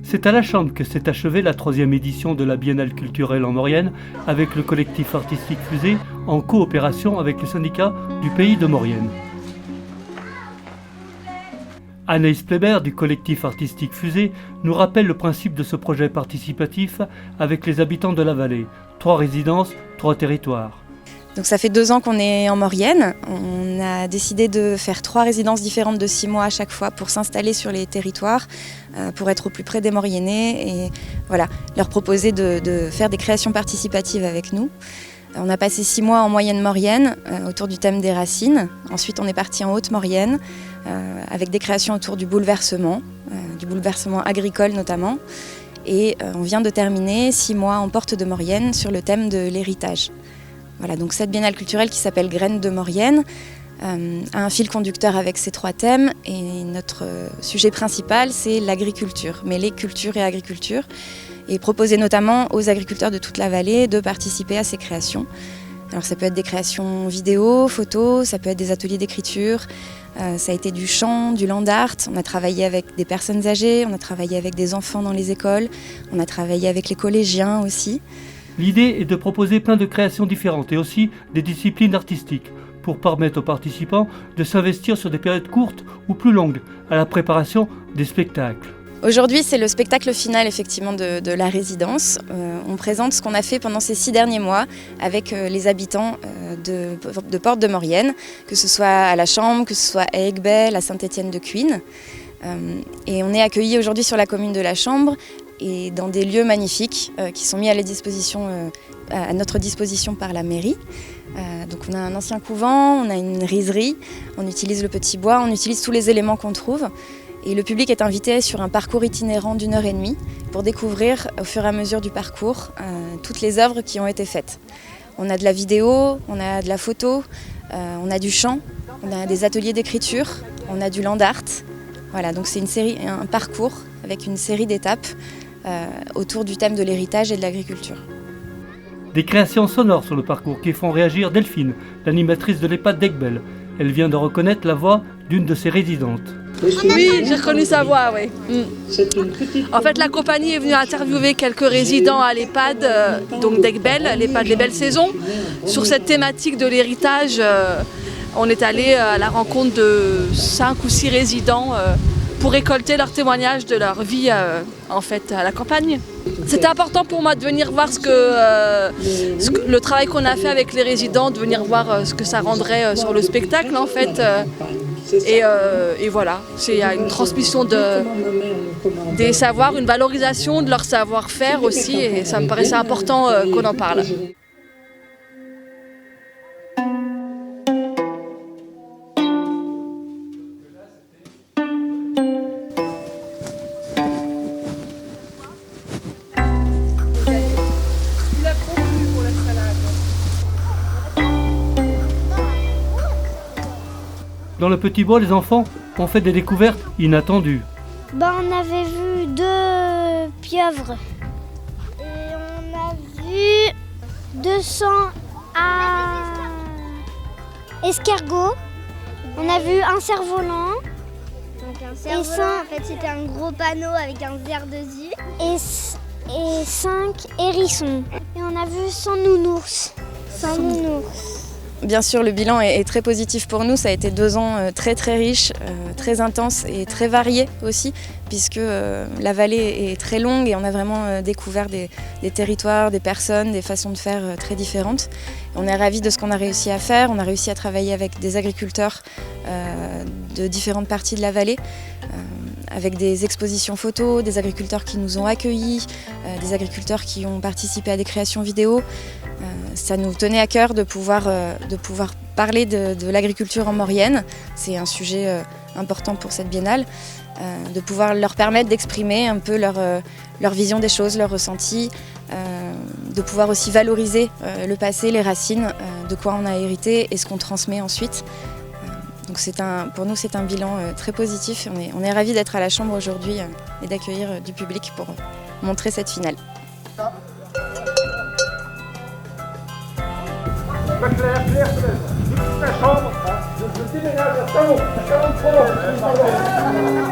C'est à la Chambre que s'est achevée la 3e édition de la Biennale culturelle en Maurienne avec le collectif artistique Fusée en coopération avec le syndicat du Pays de Maurienne. Anaïs Plébert du collectif artistique Fusée nous rappelle le principe de ce projet participatif avec les habitants de la vallée. 3 résidences, 3 territoires. Donc ça fait 2 ans qu'on est en Maurienne. On a décidé de faire 3 résidences différentes de 6 mois à chaque fois pour s'installer sur les territoires, pour être au plus près des Mauriennais et voilà, leur proposer de faire des créations participatives avec nous. On a passé 6 mois en moyenne maurienne autour du thème des racines. Ensuite on est parti en haute maurienne avec des créations autour du bouleversement agricole notamment. Et on vient de terminer 6 mois en porte de Maurienne sur le thème de l'héritage. Voilà, donc cette biennale culturelle qui s'appelle Graines de Maurienne a un fil conducteur avec ces 3 thèmes et notre sujet principal c'est l'agriculture, mêler culture et agriculture et proposer notamment aux agriculteurs de toute la vallée de participer à ces créations. Alors ça peut être des créations vidéo, photos, ça peut être des ateliers d'écriture, ça a été du chant, du land art, on a travaillé avec des personnes âgées, on a travaillé avec des enfants dans les écoles, on a travaillé avec les collégiens aussi. L'idée est de proposer plein de créations différentes et aussi des disciplines artistiques pour permettre aux participants de s'investir sur des périodes courtes ou plus longues à la préparation des spectacles. Aujourd'hui, c'est le spectacle final effectivement de la résidence. On présente ce qu'on a fait pendant ces 6 derniers mois avec les habitants de Porte de Maurienne, que ce soit à la Chambre, que ce soit à Aiguebelle, à Saint-Étienne-de-Cuines. Et on est accueillis aujourd'hui sur la commune de la Chambre et dans des lieux magnifiques qui sont mis à notre disposition par la mairie. Donc on a un ancien couvent, on a une rizerie, on utilise le petit bois, on utilise tous les éléments qu'on trouve. Et le public est invité sur un parcours itinérant d'1 heure et demie pour découvrir au fur et à mesure du parcours toutes les œuvres qui ont été faites. On a de la vidéo, on a de la photo, on a du chant, on a des ateliers d'écriture, on a du land art. Voilà, donc c'est un parcours avec une série d'étapes autour du thème de l'héritage et de l'agriculture. Des créations sonores sur le parcours qui font réagir Delphine, l'animatrice de l'EHPAD d'Aiguebelle. Elle vient de reconnaître la voix d'une de ses résidentes. Oui, j'ai reconnu sa voix, oui. En fait, la compagnie est venue interviewer quelques résidents à l'EHPAD donc d'Aiguebelle, l'EHPAD Les Belles Saisons. Sur cette thématique de l'héritage, on est allé à la rencontre de 5 ou 6 résidents pour récolter leurs témoignages de leur vie en fait, à la campagne. C'était important pour moi de venir voir le travail qu'on a fait avec les résidents, de venir voir ce que ça rendrait sur le spectacle en fait. Et voilà, il y a une transmission des savoirs, une valorisation de leur savoir-faire aussi et ça me paraissait important qu'on en parle. Dans le petit bois, les enfants ont fait des découvertes inattendues. On avait vu 2 pieuvres et on a vu 200 escargots. On a vu un cerf-volant. Donc un cerf-volant, en fait, c'était un gros panneau avec un verre dessus. Et 5 hérissons. Et on a vu 100 nounours. 100 nounours. Bien sûr, le bilan est très positif pour nous. Ça a été 2 ans très très riches, très intenses et très variés aussi, puisque la vallée est très longue et on a vraiment découvert des territoires, des personnes, des façons de faire très différentes. On est ravis de ce qu'on a réussi à faire. On a réussi à travailler avec des agriculteurs de différentes parties de la vallée, avec des expositions photos, des agriculteurs qui nous ont accueillis, des agriculteurs qui ont participé à des créations vidéo. Ça nous tenait à cœur de pouvoir parler de l'agriculture en Maurienne. C'est un sujet important pour cette biennale, de pouvoir leur permettre d'exprimer un peu leur vision des choses, leur ressenti, de pouvoir aussi valoriser le passé, les racines, de quoi on a hérité et ce qu'on transmet ensuite. Donc pour nous, c'est un bilan très positif. On est ravis d'être à la Chambre aujourd'hui et d'accueillir du public pour montrer cette finale. Claire, la chambre, je déménage à Salon, 43 ans.